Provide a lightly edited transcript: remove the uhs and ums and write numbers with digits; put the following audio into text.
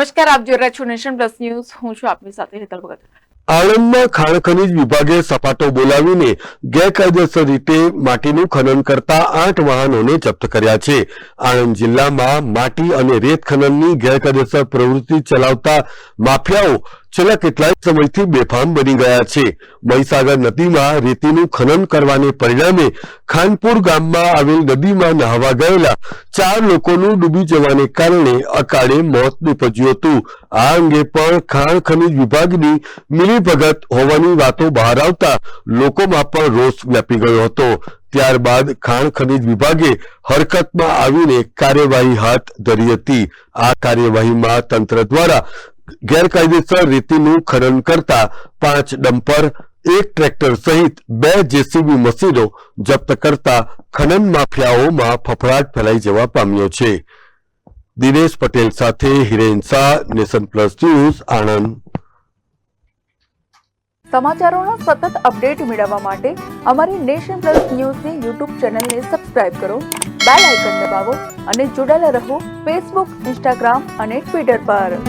નમસ્કાર, આપ જોઈ રહ્યા છો નેશન પ્લસ ન્યૂઝ. હું છું આપની સાથે હેતલ ભગત. આણંદમાં ખાણ ખનીજ વિભાગે સપાટો બોલાવીને ગેરકાયદેસર રીતે માટીનું ખનન કરતા 8 વાહનોને જપ્ત કર્યા છે. આણંદ જિલ્લામાં માટી અને રેત ખનનની ગેરકાયદેસર પ્રવૃત્તિ ચલાવતા માફિયાઓ છેલ્લા કેટલાય સમયથી બેફામ બની ગયા છે. મહીસાગર નદીમાં રેતીનું ખનન કરવાને પરિણામે ખાનપુર ગામમાં આવેલ નદીમાં નહાવા ગયેલા 4 લોકોનું ડૂબી જવાને કારણે અકાળે મોત નીપજ્યું હતું. આ અંગે પણ ખાણ ખનીજ વિભાગની મિલીભગત હોવાની વાતો બહાર આવતા લોકોમાં પણ રોષ વ્યાપી ગયો હતો. ત્યારબાદ ખાણ ખનીજ વિભાગે હરકતમાં આવીને કાર્યવાહી હાથ ધરી હતી. આ કાર્યવાહીમાં તંત્ર દ્વારા ગેરકાયદેસર રેતીનું ખનન કરતા 5 ડમ્પર, 1 ટ્રેક્ટર સહિત 2 જેસીબી મશીનો જપ્ત કરતા ખનન માફિયાઓમાં ફફડાટ ફેલાઈ જવા પામ્યો છે. દિનેશ પટેલ સાથે Hiren Shah, Nation Plus News, Anand. સમાચારોના સતત અપડેટ મેળવવા માટે અમારી નેશન પ્લસ ન્યૂઝની યુટ્યુબ ચેનલને સબસ્ક્રાઇબ કરો, બેલ આઇકન દબાવો અને જોડાયેલા રહો ફેસબુક, ઇન્સ્ટાગ્રામ અને ટ્વિટર પર.